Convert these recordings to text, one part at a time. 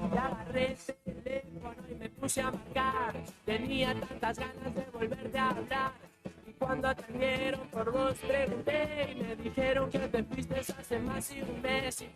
Agarré el teléfono y me puse a marcar. Tenía tantas ganas de volverte a hablar. Y cuando atendieron por vos pregunté y me dijeron que te fuiste hace más de un mes. Y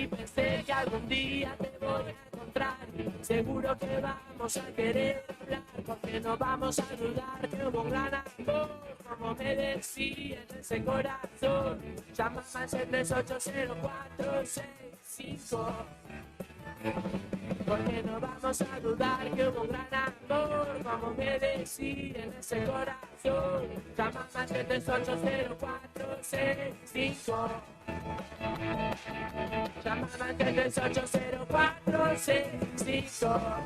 pensé que algún día te voy a encontrar. Seguro que vamos a querer hablar, porque nos vamos a dudar que hubo un gran amor, como me decía en ese corazón. Llama al 7380465, porque no vamos a dudar que hubo un gran amor, como me decía en ese corazón. Llama al 7380465. Llama al 7380465.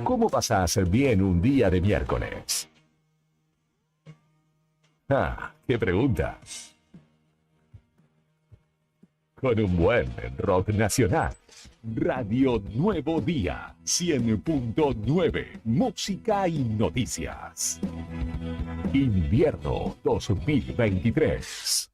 ¿Cómo pasás bien un día de miércoles? Ah, qué pregunta. Con un buen rock nacional. Radio Nuevo Día, 100.9, música y noticias. Invierno 2023.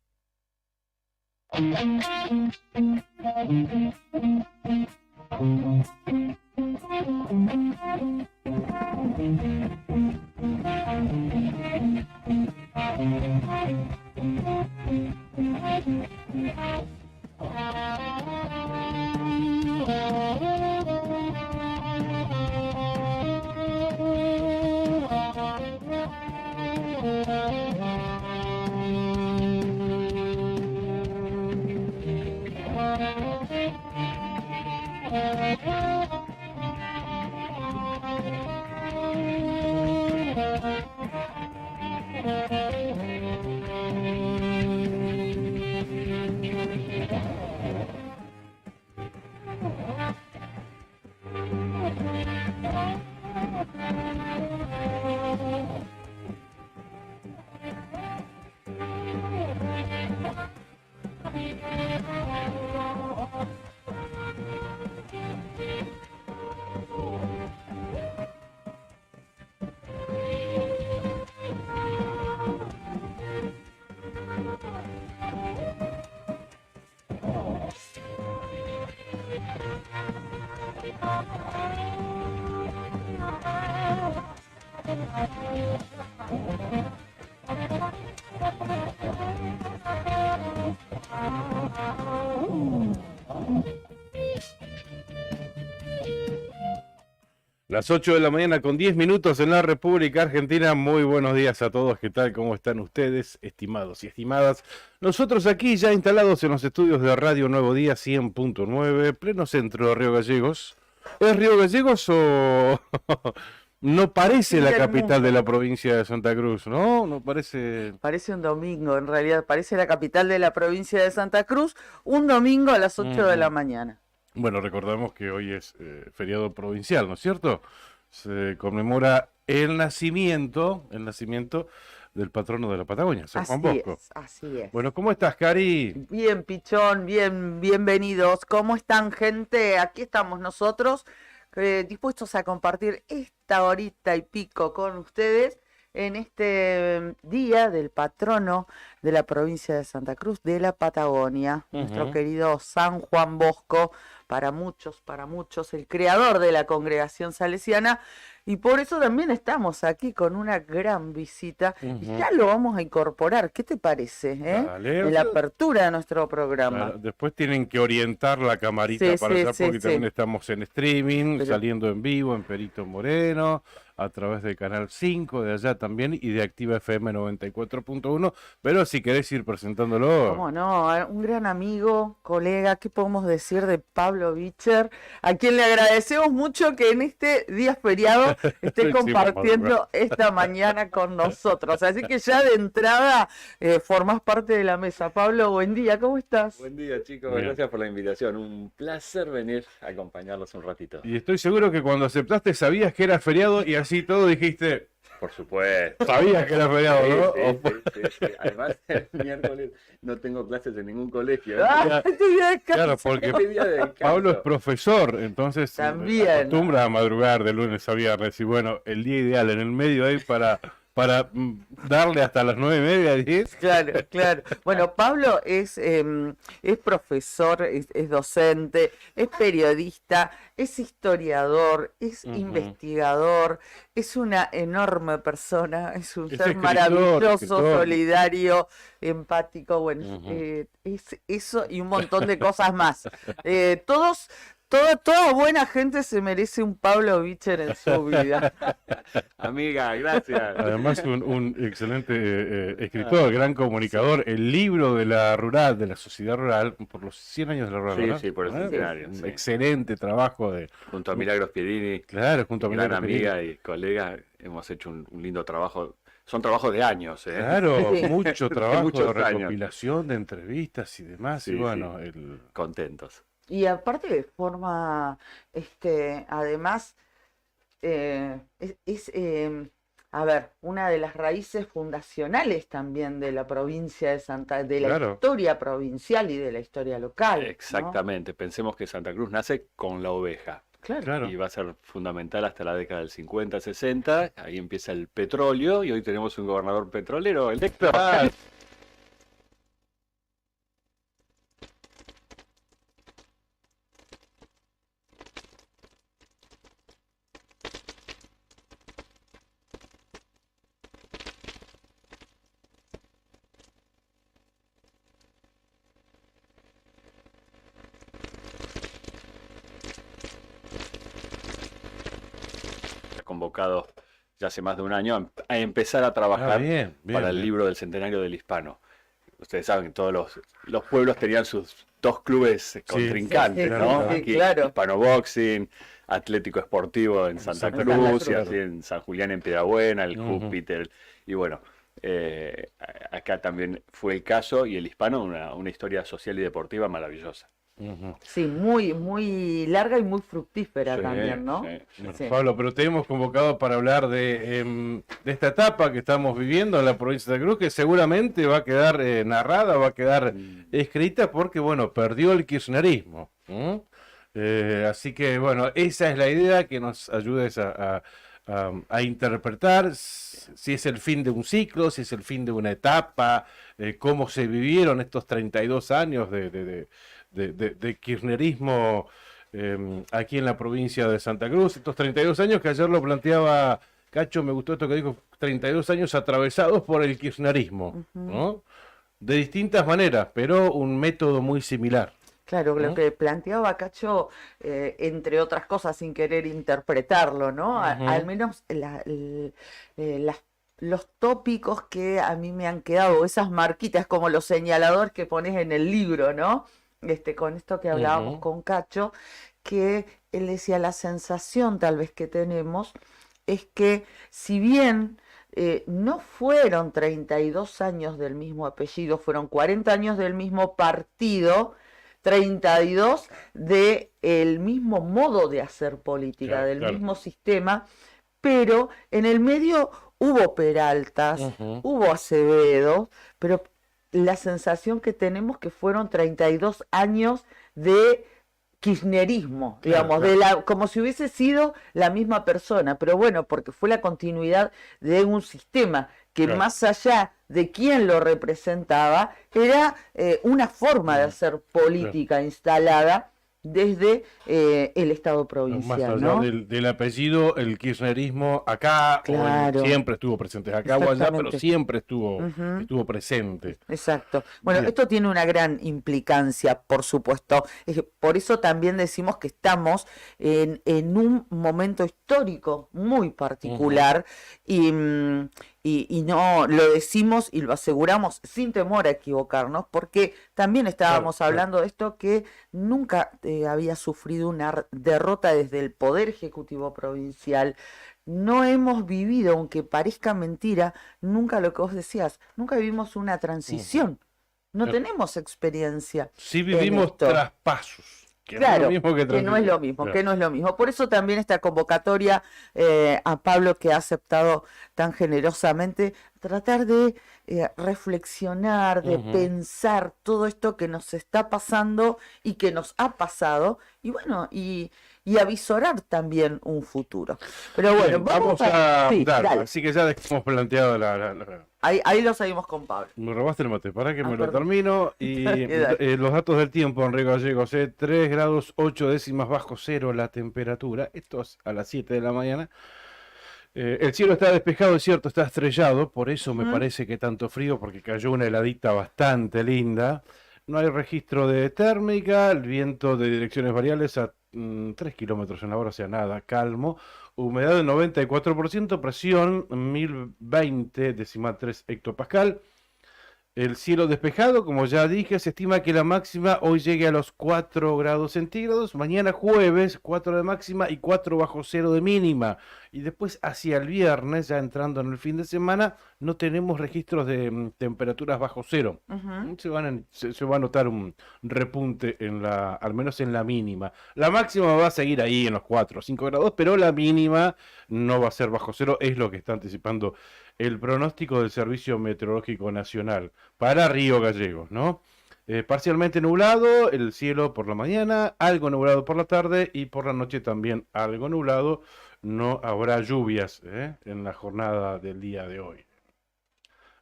Las 8 de la mañana con 10 minutos en la República Argentina. Muy buenos días a todos. ¿Qué tal? ¿Cómo están ustedes, estimados y estimadas? Nosotros aquí ya instalados en los estudios de Radio Nuevo Día 100.9, pleno centro de Río Gallegos. ¿Es Río Gallegos o no parece la capital de la provincia de Santa Cruz? ¿No? No parece... Parece un domingo, en realidad. Parece la capital de la provincia de Santa Cruz, un domingo a las 8 de la mañana. Bueno, recordamos que hoy es feriado provincial, ¿no es cierto? Se conmemora el nacimiento del patrono de la Patagonia, San Juan Bosco. Así es. Bueno, ¿cómo estás, Cari? Bien, Pichón, bienvenidos. ¿Cómo están, gente? Aquí estamos nosotros, dispuestos a compartir esta horita y pico con ustedes en este día del patrono de la provincia de Santa Cruz, de la Patagonia, nuestro querido San Juan Bosco, para muchos, el creador de la congregación salesiana, y por eso también estamos aquí con una gran visita, y ya lo vamos a incorporar. ¿Qué te parece? Dale, en la apertura de nuestro programa. Claro, después tienen que orientar la camarita para allá, porque también estamos en streaming, saliendo en vivo en Perito Moreno, a través del canal 5 de allá también y de Activa FM 94.1, pero si querés ir presentándolo. ¿Cómo no? Un gran amigo, colega, ¿qué podemos decir de Pablo Bicher? A quien le agradecemos mucho que en este día feriado esté Sí, compartiendo esta mañana con nosotros. Así que ya de entrada formás parte de la mesa. Pablo, buen día, ¿cómo estás? Buen día, chicos. Bien. Gracias por la invitación. Un placer venir a acompañarlos un ratito. Y estoy seguro que cuando aceptaste sabías que era feriado y así todo dijiste, Por supuesto. sabías que era feriado, Sí, ¿no? sí. Además, el miércoles no tengo clases en ningún colegio. Ah, te voy a dejar. Claro, porque Hoy día de descanso. Pablo es profesor, entonces También. acostumbra a madrugar de lunes a viernes y bueno, el día ideal en el medio ahí para darle hasta las 9:30, 10. Claro, claro. Bueno, Pablo es profesor, es docente, es periodista, es historiador, es Ujú. investigador, es una enorme persona, es un Es ser escritor, maravilloso, escritor. solidario, empático, bueno, Ujú. es eso y un montón de cosas más. Toda buena gente se merece un Pablo Bicher en su vida. Amiga, gracias. Además un excelente escritor, gran comunicador, el libro de la rural, de la sociedad rural, por los 100 años de la rural, Sí, ¿verdad? sí, por el centenario, Un sí. excelente trabajo de, Junto a Milagros Pierini, claro, junto a gran Milagros Perini. amiga y colega, hemos hecho un lindo trabajo. Son trabajos de años, ¿eh? Claro, Sí. mucho trabajo muchos de años. recopilación, de entrevistas y demás, Sí, y bueno, sí. el... Contentos. Y aparte de forma, además, a ver, una de las raíces fundacionales también de la provincia de la Claro. historia provincial y de la historia local, ¿no? Exactamente. Pensemos que Santa Cruz nace con la oveja. Claro. Claro. Y va a ser fundamental hasta la década del 50, 60. Ahí empieza el petróleo y hoy tenemos un gobernador petrolero electo. Ah, Convocado ya hace más de un año a empezar a trabajar bien, bien, para el bien. libro del centenario del hispano. Ustedes saben que todos los pueblos tenían sus dos clubes contrincantes, sí, ¿no? sí, Aquí claro. Hispano Boxing, Atlético Esportivo en Santa Santa Cruz, Cruz, y claro. así en San Julián en Piedrabuena, el Ujú. Júpiter, y bueno, acá también fue el caso, y el hispano, una historia social y deportiva maravillosa. Ujú. Sí, muy, muy larga y muy fructífera Sí, también, ¿no? sí. Bueno, Sí. Pablo, pero te hemos convocado para hablar de esta etapa que estamos viviendo en la provincia de Cruz, que seguramente va a quedar narrada, va a quedar escrita porque, bueno, perdió el kirchnerismo. Así que, bueno, esa es la idea, que nos ayudes a interpretar si es el fin de un ciclo, si es el fin de una etapa, cómo se vivieron estos 32 años de kirchnerismo aquí en la provincia de Santa Cruz. Estos 32 años que ayer lo planteaba Cacho, me gustó esto que dijo, 32 años atravesados por el kirchnerismo, ¿no? De distintas maneras, pero un método muy similar. Claro, lo ¿no? que planteaba Cacho, entre otras cosas, sin querer interpretarlo, ¿no? Ujú. Al menos los tópicos que a mí me han quedado, esas marquitas como los señaladores que pones en el libro, ¿no? Con esto que hablábamos Ujú. con Cacho, que él decía, la sensación tal vez que tenemos es que si bien no fueron 32 años del mismo apellido, fueron 40 años del mismo partido, 32 del mismo modo de hacer política, Claro, del claro. mismo sistema, pero en el medio hubo Peraltas, Ujú. hubo Acevedo, pero la sensación que tenemos que fueron 32 años de kirchnerismo, Claro, digamos, claro. como si hubiese sido la misma persona, pero bueno, porque fue la continuidad de un sistema que Claro. más allá de quién lo representaba, era una forma de hacer política instalada desde el Estado Más provincial, allá ¿no? del apellido, el kirchnerismo acá Claro. siempre estuvo presente, acá o allá, pero Exactamente. siempre Ujú. estuvo presente. Exacto. Bueno, Bien. esto tiene una gran implicancia, por supuesto. Por eso también decimos que estamos en un momento histórico muy particular y no lo decimos y lo aseguramos sin temor a equivocarnos, porque también estábamos Claro, hablando de esto que nunca había sufrido una derrota desde el Poder Ejecutivo Provincial. No hemos vivido, aunque parezca mentira, nunca lo que vos decías, nunca vivimos una transición. No Claro. tenemos experiencia Sí en vivimos esto. traspasos, que no es Claro, lo mismo que que no es lo mismo, Claro. que no es lo mismo. Por eso también esta convocatoria a Pablo, que ha aceptado tan generosamente, tratar de reflexionar, de Ujú. pensar todo esto que nos está pasando y que nos ha pasado, y bueno, y avisorar también un futuro. Pero bueno, Bien, vamos a sí, dar, dale. así que ya hemos planteado Ahí lo seguimos con Pablo. Me robaste el mate, para que me lo Perdón. termino. Y Dale. los datos del tiempo en Río Gallegos, 3 grados 8 décimas bajo cero la temperatura. Esto es a las 7 de la mañana. El cielo está despejado, es cierto, está estrellado, por eso me parece que tanto frío, porque cayó una heladita bastante linda. No hay registro de térmica, el viento de direcciones variables a 3 kilómetros en la hora, o sea, nada, calmo. Humedad del 94%, presión 1020 decimal 3 hectopascal. El cielo despejado, como ya dije, se estima que la máxima hoy llegue a los 4 grados centígrados. Mañana jueves, 4 de máxima y 4 bajo cero de mínima. Y después hacia el viernes, ya entrando en el fin de semana, no tenemos registros de temperaturas bajo cero. Ujú. Se va a notar un repunte al menos en la mínima. La máxima va a seguir ahí en los 4 o 5 grados, pero la mínima no va a ser bajo cero, es lo que está anticipando el pronóstico del Servicio Meteorológico Nacional para Río Gallegos, ¿no? Parcialmente nublado, el cielo por la mañana, algo nublado por la tarde y por la noche también algo nublado. No habrá lluvias en la jornada del día de hoy,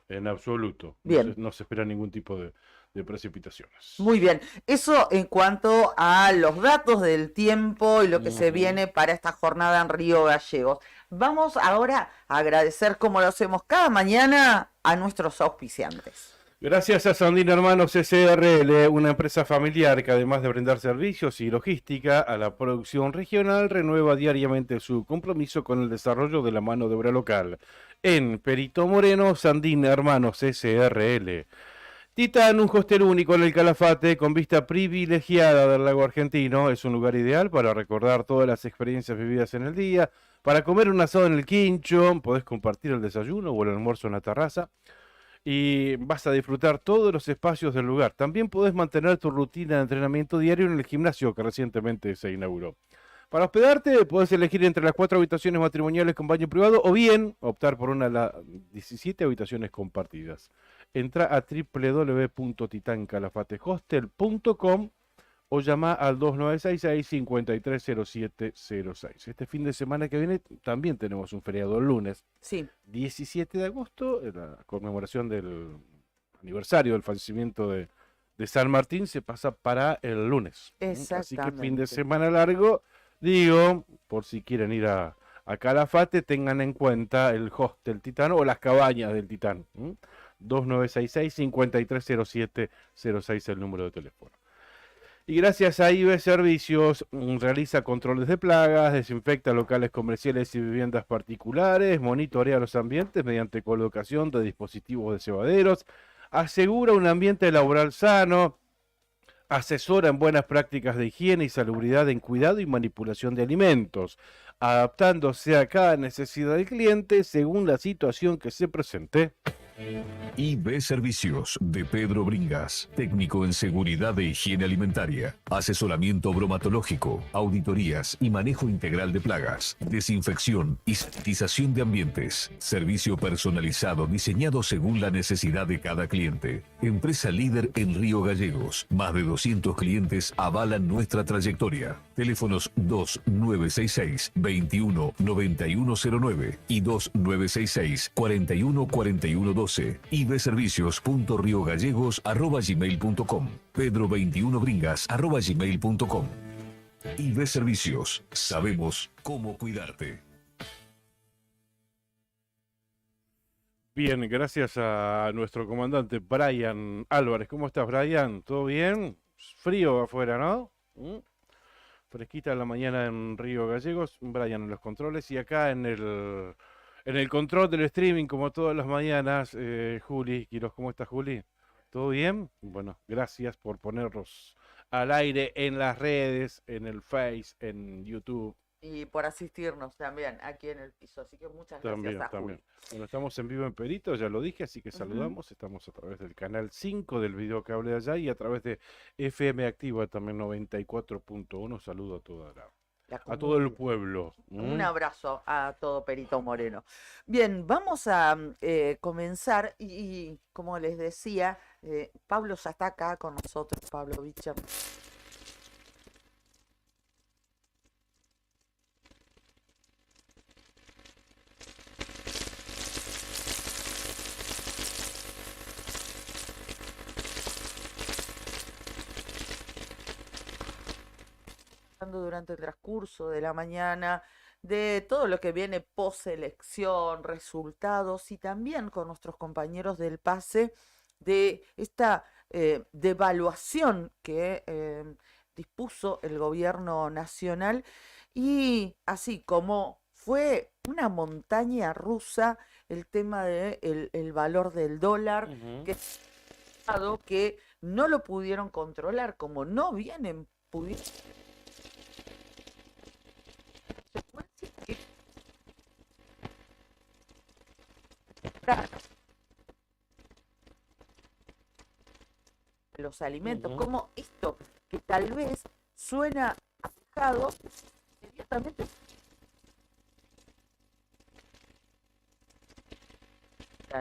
en absoluto. Bien. No se espera ningún tipo de precipitaciones. Muy bien, eso en cuanto a los datos del tiempo y lo que se viene para esta jornada en Río Gallegos. Vamos ahora a agradecer, como lo hacemos cada mañana, a nuestros auspiciantes. Gracias a Sandina Hermanos SRL, una empresa familiar que además de brindar servicios y logística a la producción regional, renueva diariamente su compromiso con el desarrollo de la mano de obra local. En Perito Moreno, Sandina Hermanos SRL. Titán, un hostel único en el Calafate, con vista privilegiada del lago argentino. Es un lugar ideal para recordar todas las experiencias vividas en el día, para comer un asado en el quincho, podés compartir el desayuno o el almuerzo en la terraza y vas a disfrutar todos los espacios del lugar. También podés mantener tu rutina de entrenamiento diario en el gimnasio que recientemente se inauguró. Para hospedarte podés elegir entre las 4 habitaciones matrimoniales con baño privado o bien optar por una de las 17 habitaciones compartidas. Entra a www.titancalafatehostel.com o llama al 2966-530706. Este fin de semana que viene también tenemos un feriado el lunes. Sí. 17 de agosto, la conmemoración del aniversario del fallecimiento de San Martín se pasa para el lunes. Así que fin de semana largo, digo, por si quieren ir a Calafate, tengan en cuenta el hostel Titán o las cabañas del Titán. 2966-530706 el número de teléfono. Y gracias a IB Servicios, realiza controles de plagas, desinfecta locales comerciales y viviendas particulares, monitorea los ambientes mediante colocación de dispositivos de cebaderos, asegura un ambiente laboral sano, asesora en buenas prácticas de higiene y salubridad en cuidado y manipulación de alimentos, adaptándose a cada necesidad del cliente según la situación que se presente. IB Servicios de Pedro Bringas, técnico en seguridad e higiene alimentaria, asesoramiento bromatológico, auditorías y manejo integral de plagas, desinfección y sanitización de ambientes, servicio personalizado diseñado según la necesidad de cada cliente. Empresa líder en Río Gallegos, más de 200 clientes avalan nuestra trayectoria. Teléfonos 2966-219109 y 2966-414112. ibservicios.riogallegos@gmail.com. Pedro21bringas@gmail.com. IB Servicios. Sabemos cómo cuidarte. Bien, gracias a nuestro comandante Brian Álvarez. ¿Cómo estás, Brian? ¿Todo bien? Frío afuera, ¿no? Fresquita la mañana en Río Gallegos. Brian en los controles. Y acá en el control del streaming, como todas las mañanas, Juli Quiroz. ¿Cómo estás, Juli? ¿Todo bien? Bueno, gracias por ponernos al aire en las redes, en el Face, en YouTube. Y por asistirnos también aquí en el piso. Así que muchas También, gracias a también. Juli. Bueno, estamos en vivo en Perito, ya lo dije, así que saludamos. Estamos a través del canal 5 del videocable de allá y a través de FM Activa también 94.1. Saludo a a todo el pueblo. Un abrazo a todo Perito Moreno. Bien, vamos a comenzar y como les decía, Pablo ya está acá con nosotros, Pablo Bicher. Durante el transcurso de la mañana de todo lo que viene poselección, resultados y también con nuestros compañeros del PASE de esta devaluación que dispuso el gobierno nacional y así como fue una montaña rusa el tema del el valor del dólar que no lo pudieron controlar, como no vienen pudiendo los alimentos, como esto que tal vez suena alejado, inmediatamente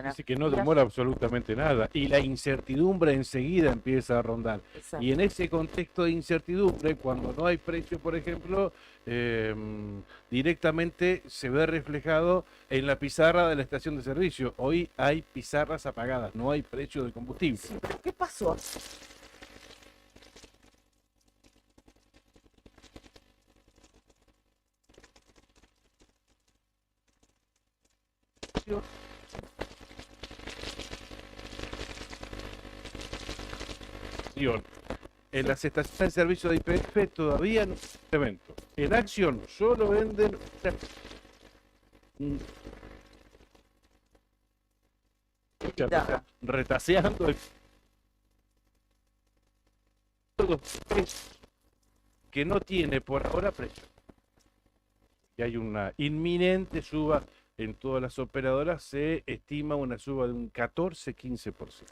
dice que no demora absolutamente nada y la incertidumbre enseguida empieza a rondar. Exacto. Y en ese contexto de incertidumbre, cuando no hay precio, por ejemplo, directamente se ve reflejado en la pizarra de la estación de servicio. Hoy hay pizarras apagadas, no hay precio de combustible. Sí, pero ¿qué pasó? En las estaciones de servicio de IPF todavía no hay evento. En Acción solo venden retaseando que no tiene por ahora precio. Y hay una inminente suba en todas las operadoras, se estima una suba de un 14-15%.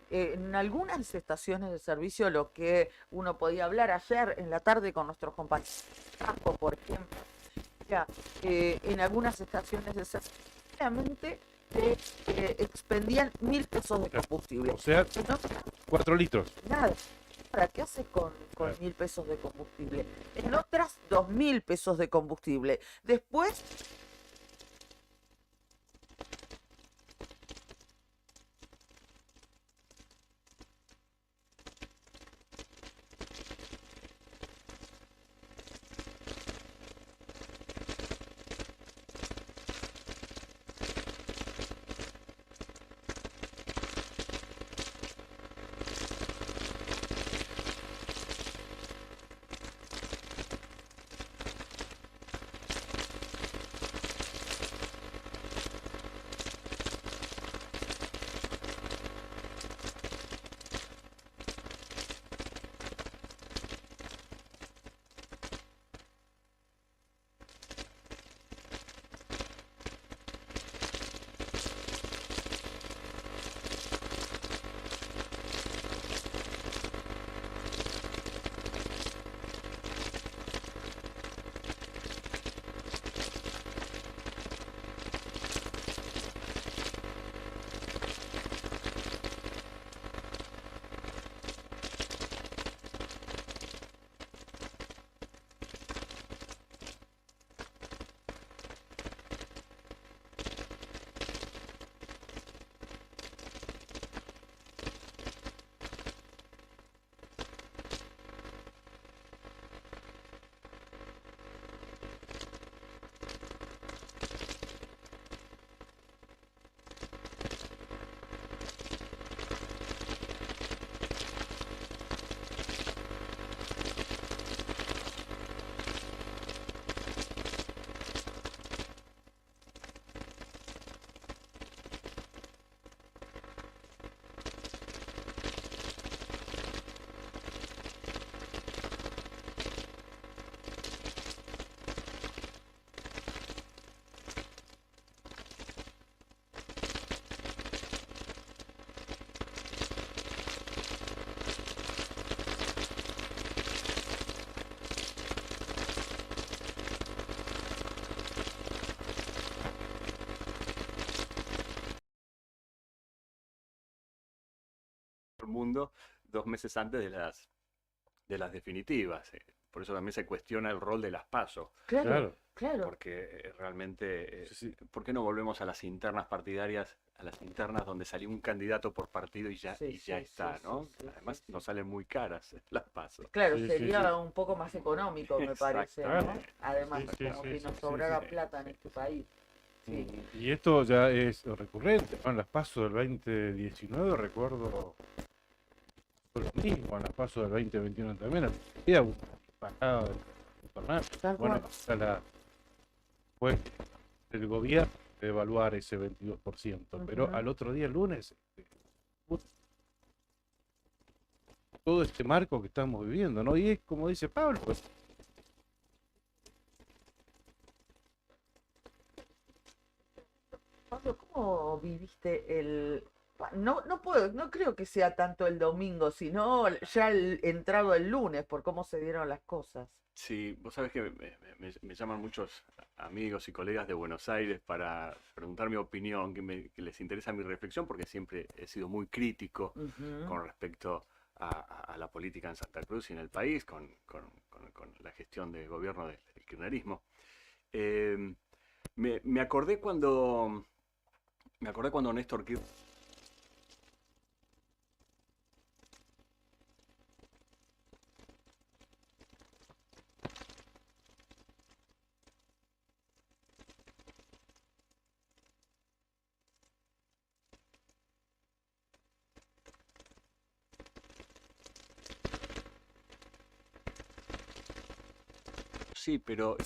En algunas estaciones de servicio, lo que uno podía hablar ayer en la tarde con nuestros compañeros, por ejemplo, ya, en algunas estaciones de servicio, realmente expendían 1.000 pesos de combustible. O sea, ¿No? 4 litros. Nada. ¿Para qué haces con 1.000 pesos de combustible? En otras, 2.000 pesos de combustible. Después, el mundo 2 meses antes de las definitivas. Por eso también se cuestiona el rol de las PASO, Claro, Claro. claro. porque realmente, Sí, sí. ¿por qué no volvemos a las internas partidarias, a las internas donde salió un candido por partido y ya, Sí, y ya sí, está, sí, ¿no? sí, sí, Además, sí, nos sí. salen muy caras las PASO. Claro, Sí, sí, sería sí. un poco más económico, me parece, ¿no? Exactamente. Además, Sí, sí, como sí, si sí, nos sí, sobrara sí. plata en este país. Sí. Y esto ya es recurrente, ¿no? En las PASO del 2019 recuerdo fue lo mismo, en las PASO del 2021 también había una bajada del patronal. Tal Bueno, cual. fue el gobierno de evaluar ese 22%, pero Ujú. al otro día, el lunes, todo este marco que estamos viviendo, ¿no? Y es como dice Pablo, pues, Pablo, ¿cómo viviste no, no puedo, no creo que sea tanto el domingo, sino ya entrado el lunes, por cómo se dieron las cosas. Sí, vos sabés que me llaman muchos amigos y colegas de Buenos Aires para preguntar mi opinión, que les interesa mi reflexión, porque siempre he sido muy crítico Ujú. con respecto a la política en Santa Cruz y en el país, con la gestión de gobierno del kirchnerismo. Eh, me acordé cuando Néstor Kirchner. Sí, pero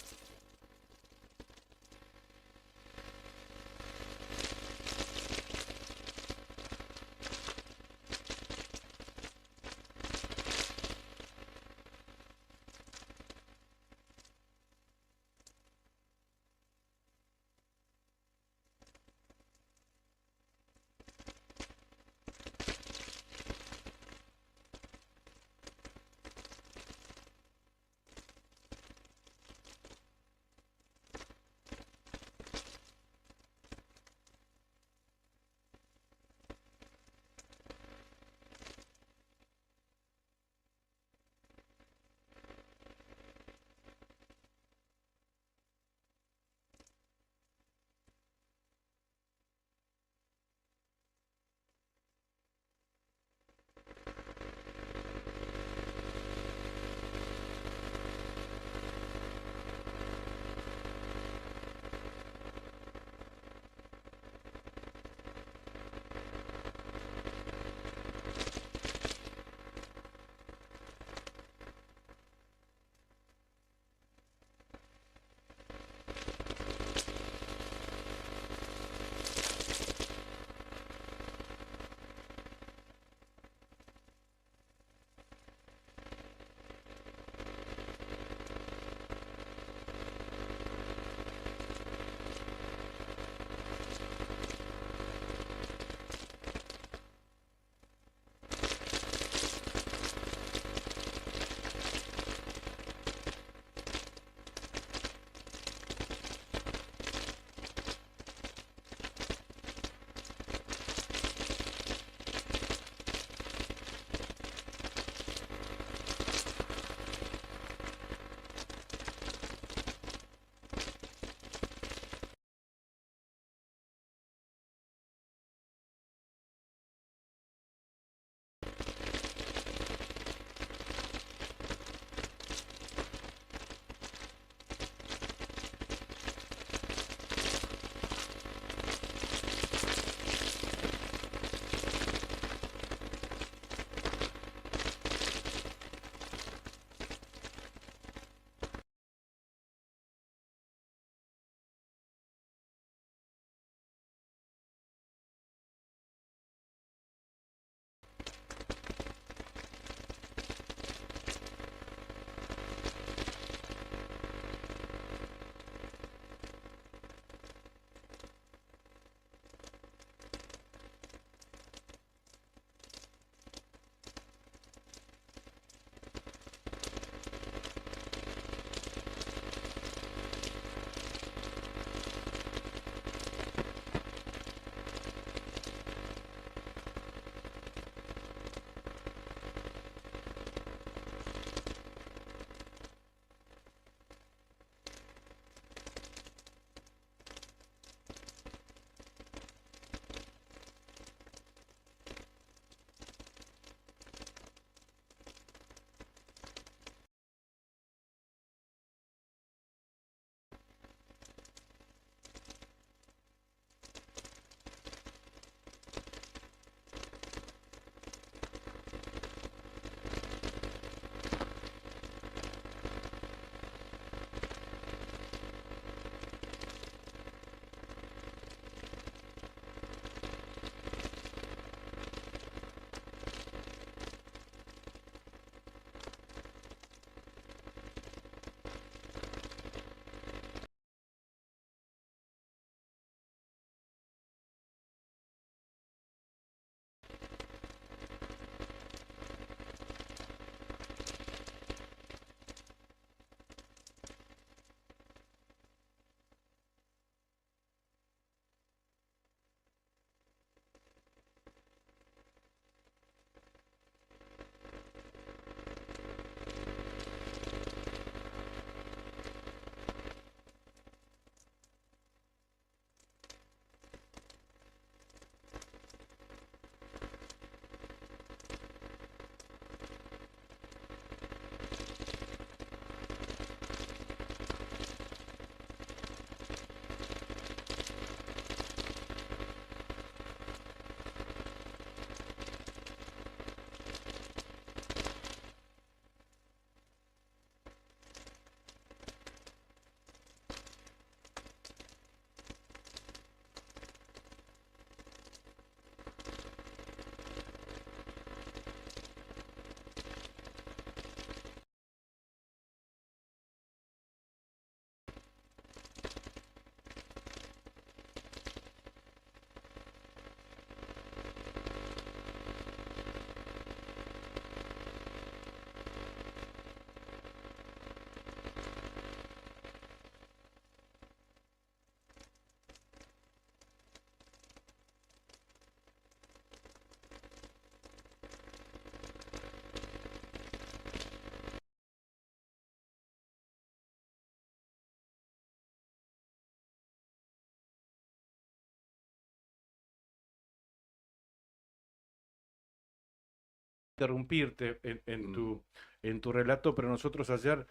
interrumpirte en tu relato, pero nosotros ayer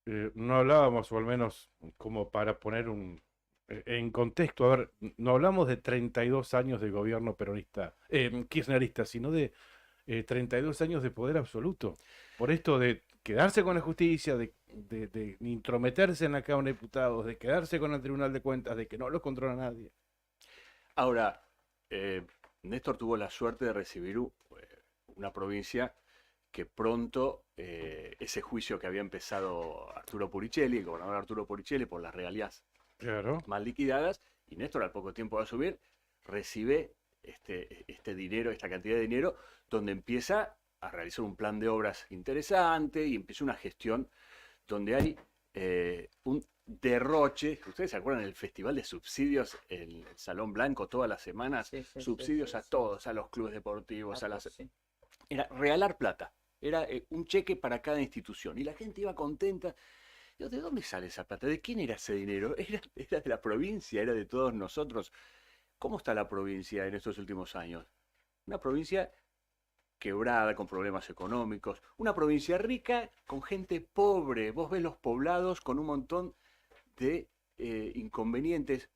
no hablábamos, o al menos como para poner en contexto, a ver, no hablamos de 32 años de gobierno peronista, kirchnerista, sino de 32 años de poder absoluto. Por esto de quedarse con la justicia, de intrometerse en la Cámara de Diputados, de quedarse con el Tribunal de Cuentas, de que no los controla nadie. Ahora, Néstor tuvo la suerte de recibir una provincia que pronto ese juicio que había empezado Arturo Puricelli, el gobernador Arturo Puricelli, por las regalías Claro. mal liquidadas, y Néstor al poco tiempo de asumir recibe este dinero, esta cantidad de dinero, donde empieza a realizar un plan de obras interesante y empieza una gestión donde hay un derroche. ¿Ustedes se acuerdan del festival de subsidios en el Salón Blanco todas las semanas? Sí, sí, Subsidios sí, a sí. todos, a los clubes deportivos, a las... Sí. Era regalar plata. Era un cheque para cada institución. Y la gente iba contenta. Digo, ¿de dónde sale esa plata? ¿De quién era ese dinero? Era de la provincia, era de todos nosotros. ¿Cómo está la provincia en estos últimos años? Una provincia quebrada, con problemas económicos. Una provincia rica, con gente pobre. Vos ves los poblados con un montón de inconvenientes.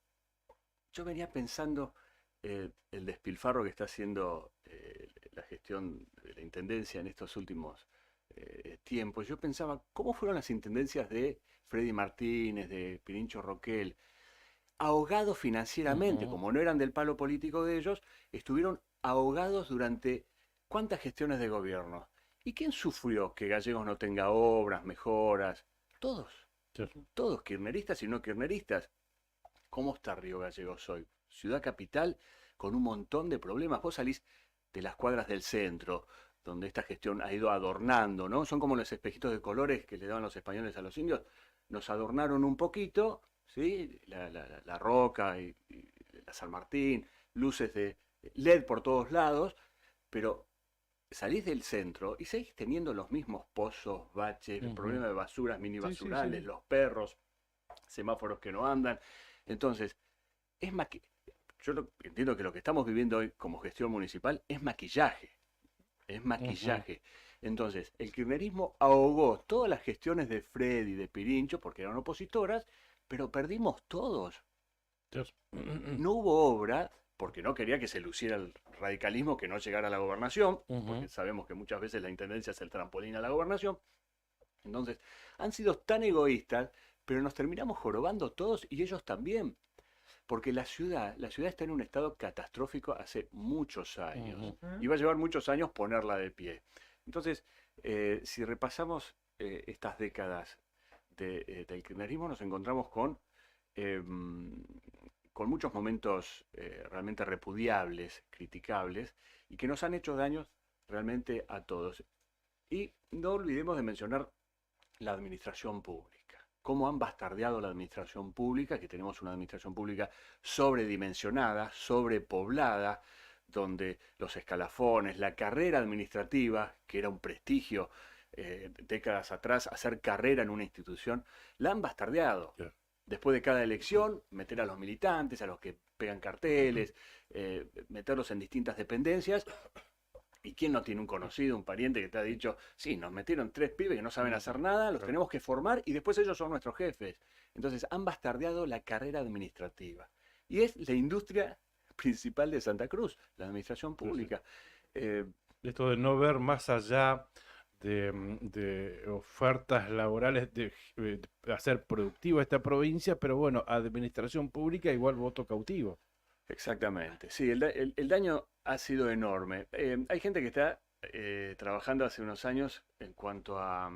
Yo venía pensando el despilfarro que está haciendo la gestión de la intendencia en estos últimos tiempos. Yo pensaba, ¿cómo fueron las intendencias de Freddy Martínez, de Pirincho Roquel? Ahogados financieramente, como no eran del palo político de ellos, estuvieron ahogados durante ¿cuántas gestiones de gobierno? ¿Y quién sufrió que Gallegos no tenga obras, mejoras? Todos, Sí. todos, kirchneristas y no kirchneristas. ¿Cómo está Río Gallegos hoy? Ciudad capital con un montón de problemas. Vos salís de las cuadras del centro, donde esta gestión ha ido adornando, ¿no? Son como los espejitos de colores que le daban los españoles a los indios. Nos adornaron un poquito, ¿sí? La Roca y la San Martín, luces de LED por todos lados, pero salís del centro y seguís teniendo los mismos pozos, baches, el problema de basuras, mini Sí, sí, basurales, sí. los perros, semáforos que no andan. Entonces, es entiendo que lo que estamos viviendo hoy como gestión municipal es maquillaje. Es maquillaje. Entonces, el kirchnerismo ahogó todas las gestiones de Freddy, de Pirincho, porque eran opositoras, pero perdimos todos. Dios. No hubo obra, porque no quería que se luciera el radicalismo, que no llegara a la gobernación, porque sabemos que muchas veces la intendencia es el trampolín a la gobernación. Entonces, han sido tan egoístas, pero nos terminamos jorobando todos y ellos también. Porque la ciudad está en un estado catastrófico hace muchos años. Y va a llevar muchos años ponerla de pie. Entonces, si repasamos estas décadas del kirchnerismo, nos encontramos con muchos momentos realmente repudiables, criticables, y que nos han hecho daños realmente a todos. Y no olvidemos de mencionar la administración pública. Cómo han bastardeado la administración pública, que tenemos una administración pública sobredimensionada, sobrepoblada, donde los escalafones, la carrera administrativa, que era un prestigio décadas atrás, hacer carrera en una institución, la han bastardeado. Claro. Después de cada elección, meter a los militantes, a los que pegan carteles, meterlos en distintas dependencias. ¿Y quién no tiene un conocido, un pariente que te ha dicho, sí, nos metieron 3 pibes que no saben hacer nada, los tenemos que formar y después ellos son nuestros jefes? Entonces han bastardeado la carrera administrativa. Y es la industria principal de Santa Cruz, la administración pública. Esto de no ver más allá de ofertas laborales, de hacer productiva esta provincia, pero bueno, administración pública igual voto cautivo. Exactamente, sí, el daño ha sido enorme. Hay gente que está trabajando hace unos años en cuanto a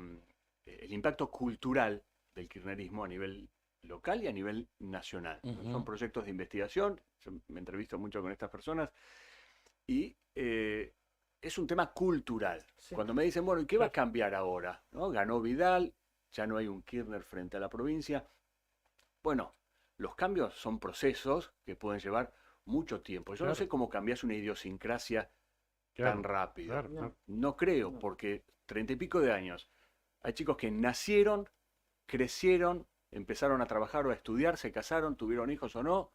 el impacto cultural del kirchnerismo a nivel local y a nivel nacional. Son proyectos de investigación, yo me entrevisto mucho con estas personas, y es un tema cultural. Sí. Cuando me dicen, bueno, ¿y qué va a cambiar ahora? ¿No? Ganó Vidal, ya no hay un Kirchner frente a la provincia. Bueno, los cambios son procesos que pueden llevar mucho tiempo. Yo no sé cómo cambias una idiosincrasia tan rápido. Claro. No creo, porque 30 y pico de años. Hay chicos que nacieron, crecieron, empezaron a trabajar o a estudiar, se casaron, tuvieron hijos o no,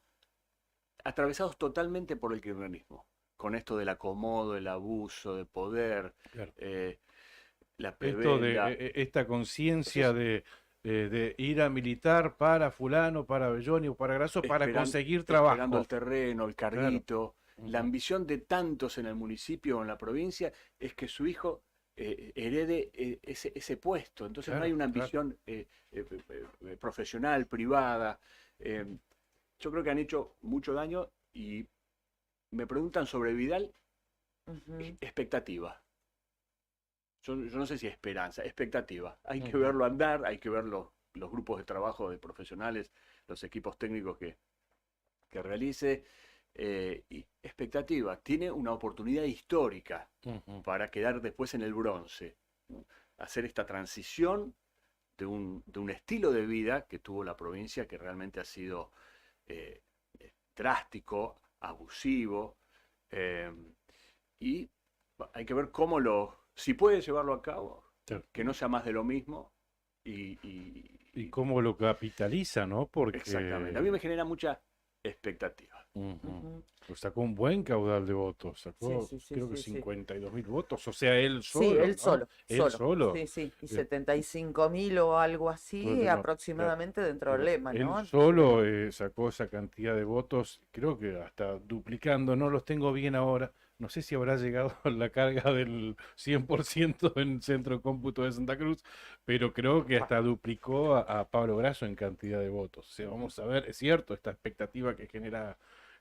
atravesados totalmente por el kirchnerismo. con esto del acomodo, el abuso de poder, Claro. la Esto prebenda. de esta conciencia de ir a militar para fulano, para Belloni o para Grasso para conseguir Esperando trabajo. el terreno, el Claro. carguito. La Ujú. ambición de tantos en el municipio o en la provincia es que su hijo herede ese puesto. Entonces no Claro, hay una claro. ambición profesional, privada. Yo creo que han hecho mucho daño y me preguntan sobre Vidal, Ujú. expectativa. Yo no sé si esperanza, expectativa. Hay que Ujú. verlo andar, hay que ver los grupos de trabajo de profesionales, los equipos técnicos que realice. Y expectativa, tiene una oportunidad histórica Ujú. para quedar después en el bronce, ¿no? Hacer esta transición de un estilo de vida que tuvo la provincia que realmente ha sido eh, drástico, abusivo, eh, y hay que ver si puede llevarlo a cabo, Claro. que no sea más de lo mismo. Y, Y cómo lo capitaliza, ¿no? exactamente, a mí me Porque genera mucha expectativa. ujú, Ujú. pues sacó un buen caudal de votos, sacó Sí, sí, creo que sí, sí. 52.000 votos, o sea, él Sí, solo, él ¿no? solo, Él solo. solo. Sí, sí. Y Eh, 75.000 o algo así Bueno, claro, aproximadamente dentro del pero lema, él ¿no? solo sacó esa cantidad de votos, creo que hasta duplicando, no los tengo bien ahora, no sé si habrá llegado a la carga del 100% en el Centro de Cómputo de Santa Cruz, pero creo que hasta duplicó a Pablo Grasso en cantidad de votos. O sea, vamos a ver, es cierto, esta expectativa que genera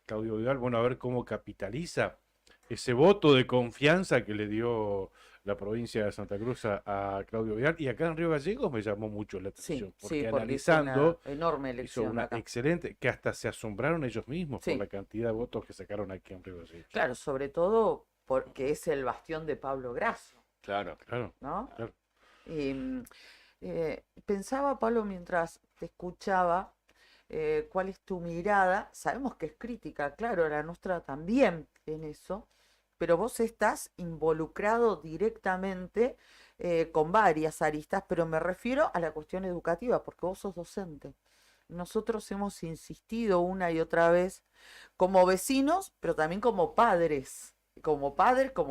Claudio Vidal, bueno, a ver cómo capitaliza ese voto de confianza que le dio la provincia de Santa Cruz a Claudio Vidal. Y acá en Río Gallegos me llamó mucho la Sí, atención, sí, porque porque hizo una analizando, enorme hizo elección una acá. excelente, que hasta se asombraron ellos mismos por Sí, la cantidad de votos que sacaron aquí en Río Gallegos. claro, sobre todo porque es el bastión de Pablo Grasso, Claro. Claro, ¿no? claro. Y, pensaba, Pablo, mientras te escuchaba, cuál es tu mirada. Sabemos que es crítica, claro, la nuestra también en eso, pero vos estás involucrado directamente con varias aristas, pero me refiero a la cuestión educativa, porque vos sos docente. Nosotros hemos insistido una y otra vez como vecinos, pero también como padres, como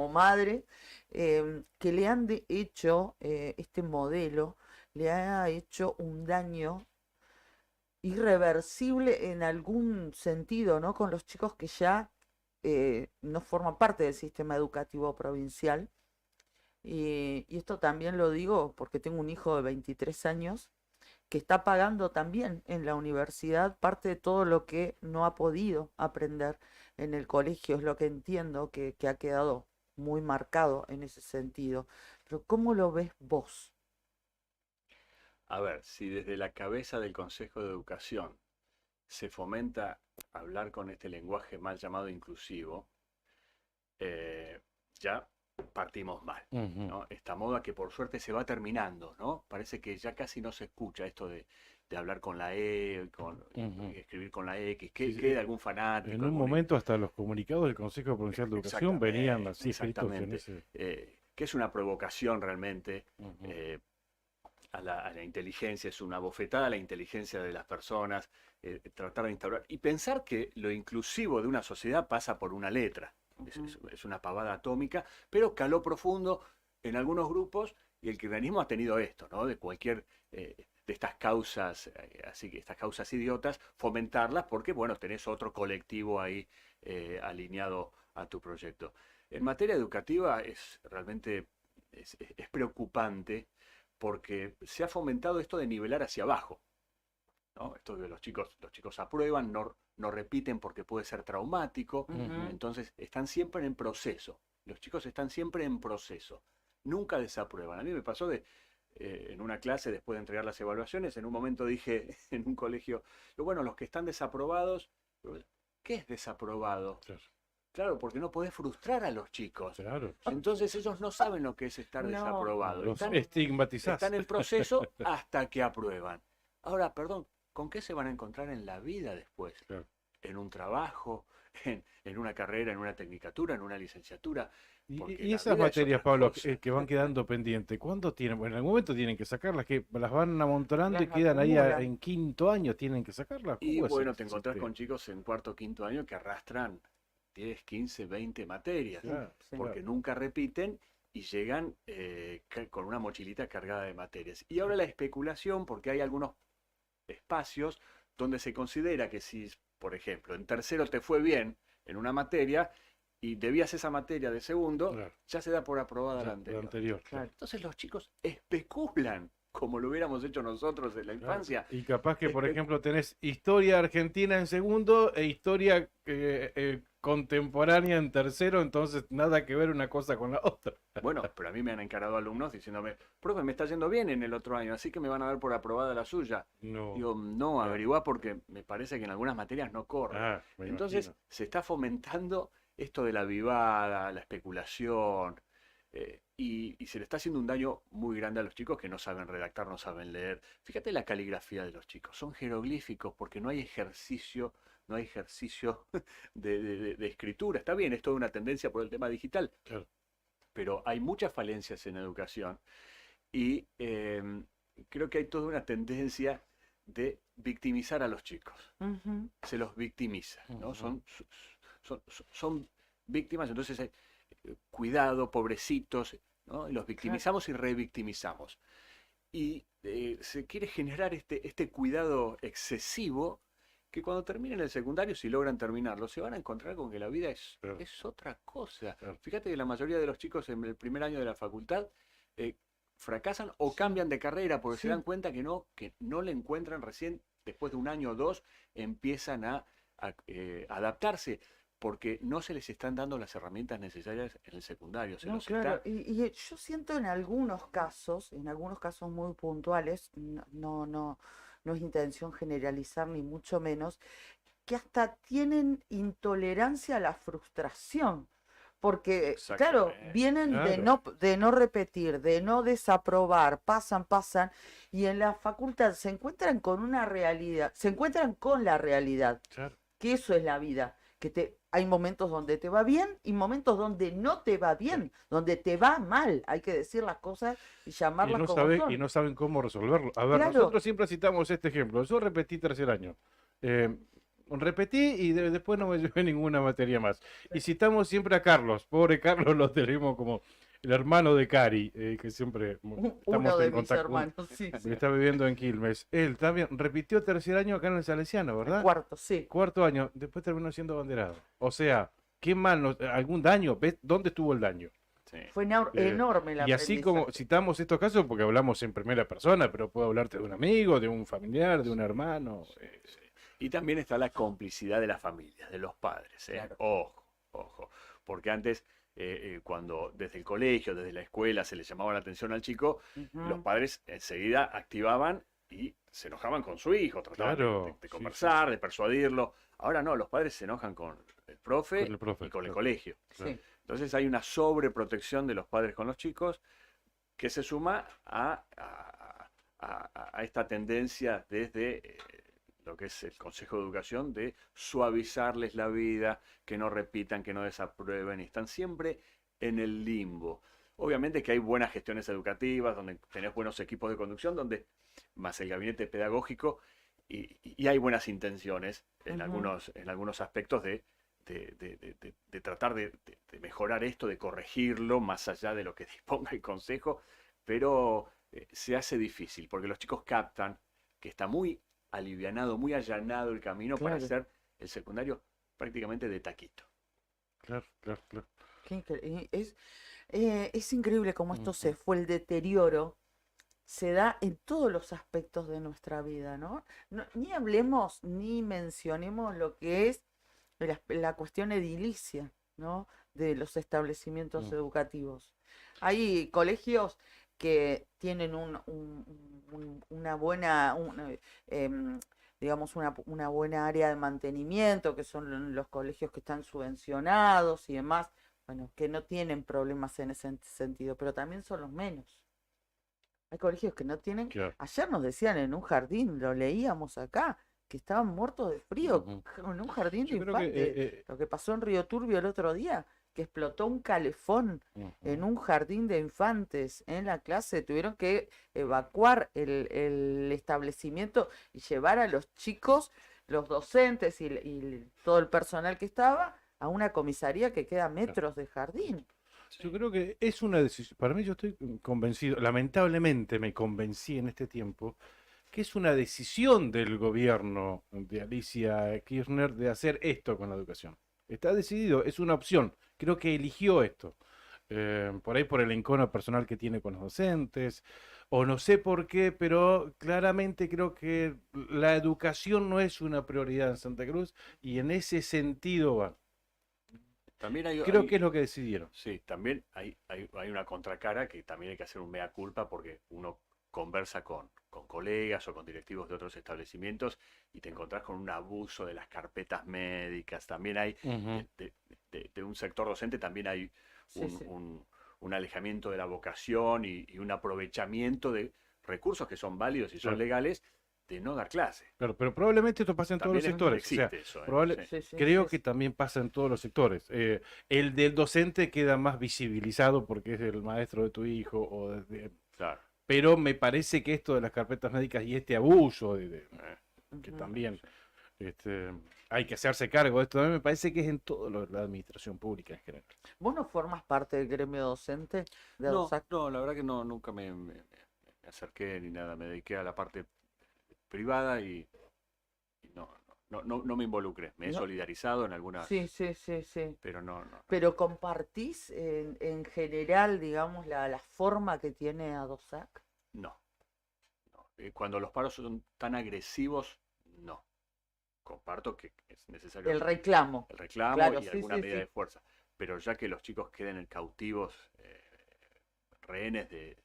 madres, que le han hecho este modelo, le ha hecho un daño irreversible en algún sentido, ¿no? Con los chicos que ya no forman parte del sistema educativo provincial. Y esto también lo digo porque tengo un hijo de 23 años que está pagando también en la universidad parte de todo lo que no ha podido aprender en el colegio, es lo que entiendo que ha quedado muy marcado en ese sentido. Pero ¿cómo lo ves vos? A ver, si desde la cabeza del Consejo de Educación se fomenta hablar con este lenguaje mal llamado inclusivo, ya partimos mal, Ujú. ¿no? Esta moda que por suerte se va terminando, ¿no? Parece que ya casi no se escucha esto de hablar con la E, Ujú. escribir con la X, Sí, sí. queda algún fanático. En un momento hasta los comunicados del Consejo Provincial de Educación venían así escritos en Exactamente. ese. Que es una provocación realmente Ujú. a la inteligencia, es una bofetada a la inteligencia de las personas, tratar de instaurar y pensar que lo inclusivo de una sociedad pasa por una letra. Es una pavada atómica, pero caló profundo en algunos grupos y el kirchnerismo ha tenido esto, ¿no? De cualquier de estas causas, así que estas causas idiotas, fomentarlas porque, bueno, tenés otro colectivo ahí alineado a tu proyecto. En materia educativa realmente es preocupante porque se ha fomentado esto de nivelar hacia abajo, ¿no? Esto de los chicos aprueban, no repiten porque puede ser traumático, Ujú. entonces están siempre en proceso. Los chicos están siempre en proceso, nunca desaprueban. A mí me pasó en una clase, después de entregar las evaluaciones, en un momento dije en un colegio, bueno, los que están desaprobados, ¿qué es desaprobado? Claro, Claro, porque no podés frustrar a los chicos. claro. Entonces ellos no saben lo que es estar No. desaprobado. Los Están estigmatizás. en proceso hasta que aprueban. Ahora, perdón, ¿con qué se van a encontrar en la vida después? Claro. En un trabajo, en una carrera, en una tecnicatura, en una licenciatura. Porque Y la esas vida es materias, otra Pablo, cosa. que van quedando pendientes, ¿cuándo tienen? Bueno, en algún momento tienen que sacarlas, que las van amontonando y Las quedan ahí acumulan. en quinto año, tienen que sacarlas. Y ¿Cómo es bueno, el te encontrás sistema? con chicos en cuarto o quinto año que arrastran 10, 15, 20 materias, Claro, Sí. porque nunca repiten y llegan con una mochilita cargada de materias. Y ahora la especulación, porque hay algunos espacios donde se considera que si, por ejemplo, en tercero te fue bien en una materia y debías esa materia de segundo, claro. ya se da por aprobada la Lo anterior. anterior, claro. Claro. Entonces los chicos especulan, como lo hubiéramos hecho nosotros en la Claro. infancia. Y capaz que, por Espe- ejemplo, tenés historia argentina en segundo e historia contemporánea en tercero, entonces nada que ver una cosa con la otra. Bueno, pero a mí me han encarado alumnos diciéndome, profe, me está yendo bien en el otro año, así que me van a dar por aprobada la suya. No. Digo, no, Claro. averiguá porque me parece que en algunas materias no corre. Ah, me Entonces imagino. se está fomentando esto de la vivada, la especulación, y se le está haciendo un daño muy grande a los chicos que no saben redactar, no saben leer. Fíjate la caligrafía de los chicos, son jeroglíficos porque no hay ejercicio, no hay ejercicio de escritura. Está bien, es toda una tendencia por el tema digital, Claro. pero hay muchas falencias en educación y creo que hay toda una tendencia de victimizar a los chicos. Ujú. Se los victimiza, ¿no? Ujú. Son víctimas, entonces cuidado, pobrecitos, ¿no? Y los victimizamos y revictimizamos. Y se quiere generar este cuidado excesivo que cuando terminen el secundario, si logran terminarlo, se van a encontrar con que la vida Claro. es otra cosa. Claro. Fíjate que la mayoría de los chicos en el primer año de la facultad fracasan o cambian de carrera porque Sí. se dan cuenta que no le encuentran recién, después de un año o dos, empiezan a adaptarse porque no se les están dando las herramientas necesarias en el secundario. Se No, los claro. está... Y yo siento en algunos casos muy puntuales, no es intención generalizar ni mucho menos, que hasta tienen intolerancia a la frustración. Porque, claro, Exactamente. vienen Claro. de no repetir, de no desaprobar, pasan, y en la facultad se encuentran con una realidad, se encuentran con la realidad, Claro. que eso es la vida, hay momentos donde te va bien y momentos donde no te va bien, donde te va mal, hay que decir las cosas y Y llamarlas no como sabe, son. y no saben cómo resolverlo. A ver, Claro. nosotros siempre citamos este ejemplo. Yo repetí tercer año. Repetí y después no me llevé ninguna materia más. Y citamos siempre a Carlos. Pobre Carlos lo tenemos como el hermano de Cari, que siempre Uno estamos de en mis contacto. hermanos, sí, Que está viviendo en Quilmes. Él también repitió tercer año acá en el Salesiano, ¿verdad? cuarto, sí. Cuarto año, después terminó siendo abanderado. O sea, qué mal, algún daño. ¿Ves dónde estuvo el daño? Sí. Fue enorme el Y así como aprendizaje. citamos estos casos, porque hablamos en primera persona, pero puedo hablarte de un amigo, de un familiar, de un hermano. Y también está la complicidad de las familias, de los padres. Claro. Ojo, ojo. Porque antes, cuando desde el colegio, desde la escuela se le llamaba la atención al chico, Ujú. los padres enseguida activaban y se enojaban con su hijo, trataban Claro, de sí, sí, conversar, de persuadirlo. Ahora no, los padres se enojan con el profe, Con el profe, y con el claro. colegio. Sí. Entonces hay una sobreprotección de los padres con los chicos que se suma a esta tendencia desde lo que es el Consejo de Educación de suavizarles la vida, que no repitan, que no desaprueben, y están siempre en el limbo. Obviamente que hay buenas gestiones educativas, donde tenés buenos equipos de conducción, donde más el gabinete pedagógico, y hay buenas intenciones en Ujú. algunos aspectos de tratar de mejorar esto, de corregirlo, más allá de lo que disponga el consejo, pero se hace difícil, porque los chicos captan que está muy alivianado, muy allanado el camino para Claro. hacer el secundario prácticamente de taquito. Claro, claro, claro. Es increíble cómo esto se fue, el deterioro se da en todos los aspectos de nuestra vida, ¿no? Ni hablemos ni mencionemos lo que es la cuestión edilicia, ¿no? De los establecimientos Mm. educativos. Hay colegios que tienen una buena, digamos, una buena área de mantenimiento, que son los colegios que están subvencionados y demás, bueno, que no tienen problemas en ese sentido, pero también son los menos. Hay colegios que no tienen. Claro. Ayer nos decían en un jardín, lo leíamos acá, que estaban muertos de frío Ujú. en un jardín de Yo creo que, infantes. Lo que pasó en Río Turbio el otro día, que explotó un calefón en Ujú. un jardín de infantes en la clase. Tuvieron que evacuar el establecimiento y llevar a los chicos, los docentes y todo el personal que estaba, a una comisaría que queda a metros de jardín. Yo creo que es una decisión, para mí yo estoy convencido, lamentablemente me convencí en este tiempo, que es una decisión del gobierno de Alicia Kirchner de hacer esto con la educación. Está decidido, es una opción, creo que eligió esto. Por ahí por el encono personal que tiene con los docentes, o no sé por qué, pero claramente creo que la educación no es una prioridad en Santa Cruz y en ese sentido va. También Creo que es lo que decidieron. sí, también hay una contracara que también hay que hacer un mea culpa porque uno conversa con colegas o con directivos de otros establecimientos y te encontrás con un abuso de las carpetas médicas. También hay, Ujú. de un sector docente, también hay Sí, sí. un alejamiento de la vocación y un aprovechamiento de recursos que son válidos y son Claro. legales de no dar clase. Claro, pero probablemente esto pasa en todos los También sectores. O sea, existe eso. probable- Sí. Sí, sí, creo sí, que sí. también pasa en todos los sectores. El del docente queda más visibilizado porque es el maestro de tu hijo, Claro. pero me parece que esto de las carpetas médicas y este abuso que Ujú. también hay que hacerse cargo de esto, también me parece que es en toda la administración pública en general. ¿Vos no formas parte del gremio docente de No, ADOSAC? no, la verdad que no, nunca me acerqué ni nada. Me dediqué a la parte privada y no me involucré. Me he No. solidarizado en algunas, Sí, sí, sí, sí. pero no. Pero compartís en general, digamos, la forma que tiene ADOSAC. No. Cuando los paros son tan agresivos, no. Comparto que es necesario El reclamo. el reclamo Claro, y sí, alguna sí, medida sí. de fuerza. Pero ya que los chicos queden cautivos, rehenes de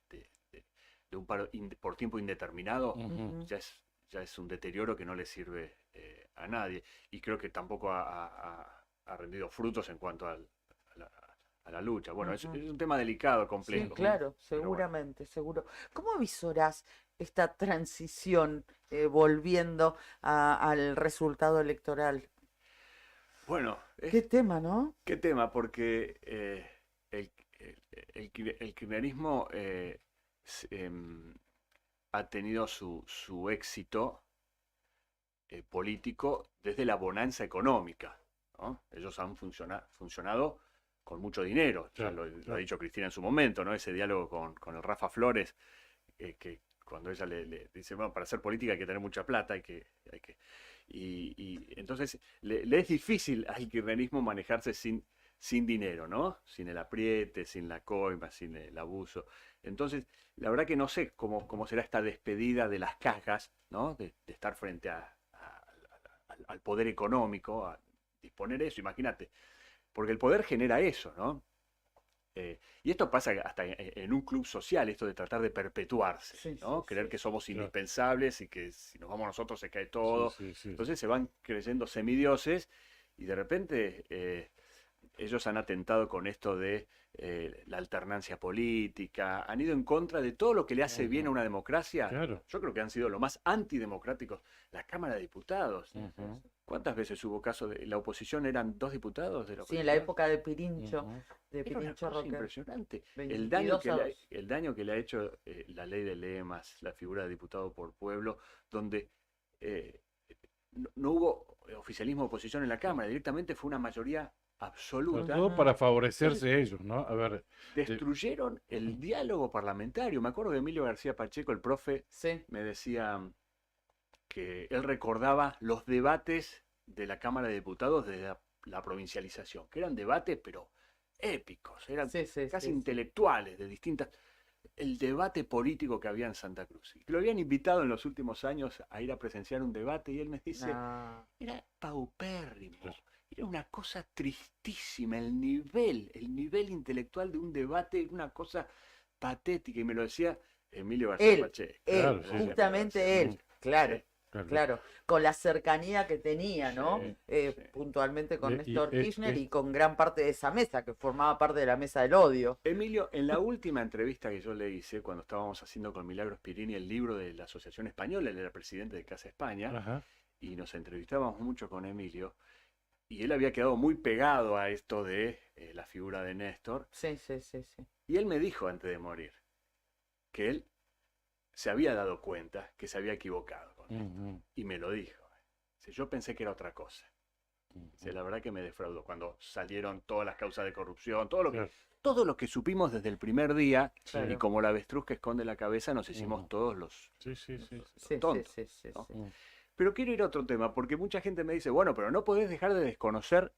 un paro por tiempo indeterminado, Ujú. ya es un deterioro que no le sirve a nadie. Y creo que tampoco ha rendido frutos en cuanto a la lucha. Bueno, Ujú. es un tema delicado, Sí, complejo. claro, Pero bueno. seguramente, seguro. ¿Cómo avisorás esta transición volviendo al resultado electoral? Bueno, Qué tema, ¿no? qué tema, porque el kirchnerismo ha tenido su éxito político desde la bonanza económica, ¿no? Ellos han funcionado con mucho dinero, ya Claro, lo ha claro. dicho Cristina en su momento, ¿no? Ese diálogo con el Rafa Flores, que cuando ella le dice, bueno, para hacer política hay que tener mucha plata, y entonces le es difícil al kirchnerismo manejarse sin dinero, ¿no? Sin el apriete, sin la coima, sin el abuso. Entonces, la verdad que no sé cómo será esta despedida de las cajas, ¿no? De estar frente al poder económico, a disponer eso, imagínate. Porque el poder genera eso, ¿no? Y esto pasa hasta en un club social, esto de tratar de perpetuarse, Sí, ¿no? sí, Creer sí. que somos Claro. indispensables y que si nos vamos nosotros se cae todo. Sí, sí, sí. Entonces se van creyendo semidioses y de repente ellos han atentado con esto de la alternancia política, han ido en contra de todo lo que le hace bien a una democracia. Claro. Yo creo que han sido lo más antidemocráticos. La Cámara de Diputados. Ujú. ¿Cuántas veces hubo caso de la oposición? ¿Eran 2 diputados de la Sí, en oposición? la época de Pirincho, Ujú. de Era una Pirincho cosa Roque. impresionante. 22 a 2. El daño que le ha hecho la ley de lemas, la figura de diputado por pueblo, donde no hubo oficialismo oposición en la Cámara, directamente fue una mayoría Sobre absoluta. todo para favorecerse ellos, ¿no? A ver, Destruyeron el diálogo parlamentario. Me acuerdo de Emilio García Pacheco, el profe, Sí, me decía que él recordaba los debates de la Cámara de Diputados desde la provincialización, que eran debates pero épicos, eran sí, sí, casi sí, sí. intelectuales de distintas... El debate político que había en Santa Cruz. Y que lo habían invitado en los últimos años a ir a presenciar un debate y él me dice, No. era paupérrimo, Claro. era una cosa tristísima, el nivel intelectual de un debate, era una cosa patética. Y me lo decía Emilio García Él, Pacheco. Claro, él, sí, sí. justamente él, claro, claro. claro, con la cercanía que tenía, ¿no? Sí, sí. Puntualmente con Y- Néstor y- Kirchner y con gran parte de esa mesa, que formaba parte de la mesa del odio. Emilio, en la última entrevista que yo le hice, cuando estábamos haciendo con Milagros Pirini el libro de la Asociación Española, él era presidente de Casa España, Ajá. y nos entrevistábamos mucho con Emilio, y él había quedado muy pegado a esto de la figura de Néstor, Sí, sí, sí, sí. y él me dijo antes de morir que él se había dado cuenta que se había equivocado con Néstor, Ujú. y me lo dijo. Dice, yo pensé que era otra cosa, La verdad que me defraudó cuando salieron todas las causas de corrupción, todo lo que, Claro. todo lo que supimos desde el primer día, Claro. y como la avestruz que esconde la cabeza, nos hicimos todos los Sí, sí, sí. Sí, tontos, sí, sí, ¿no? sí. Pero quiero ir a otro tema, porque mucha gente me dice, bueno, pero no podés dejar de desconocer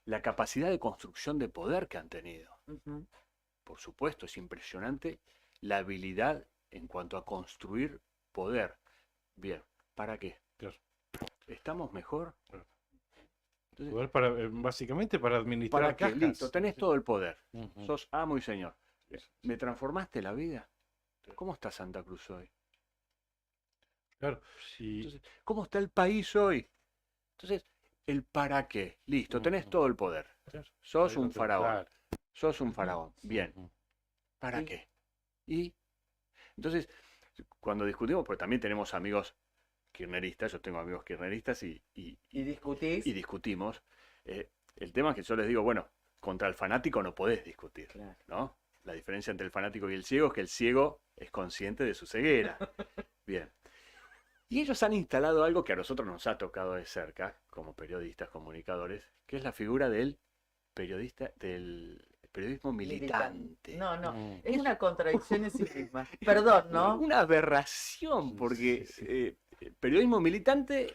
la capacidad de construcción de poder que han tenido. Ujú. Por supuesto, es impresionante la habilidad en cuanto a construir poder. Bien, ¿para qué? Claro. ¿Estamos mejor? Claro. Entonces, Poder para, básicamente para administrar ¿para qué? cajas. Listo, tenés todo el poder. Ujú. Sos amo y señor. Sí, sí, ¿Me transformaste la vida? ¿Cómo está Santa Cruz hoy? Claro. Y, Entonces, ¿cómo está el país hoy? Entonces, el para qué. Listo, tenés todo el poder. claro, Sos ahí lo un tenés, faraón. claro. Sos un faraón. Bien. Ujú. ¿Para ¿Y? qué? Y entonces, cuando discutimos, porque también tenemos amigos kirchneristas, yo tengo amigos kirchneristas ¿Y discutís? y discutimos. El tema es que yo les digo, bueno, contra el fanático no podés discutir, Claro. ¿no? La diferencia entre el fanático y el ciego es que el ciego es consciente de su ceguera. Bien. Y ellos han instalado algo que a nosotros nos ha tocado de cerca, como periodistas, comunicadores, que es la figura del periodismo militante. No, no. Mm. Es una contradicción en sí misma. Perdón, ¿no? Una aberración, porque Sí, sí. periodismo militante,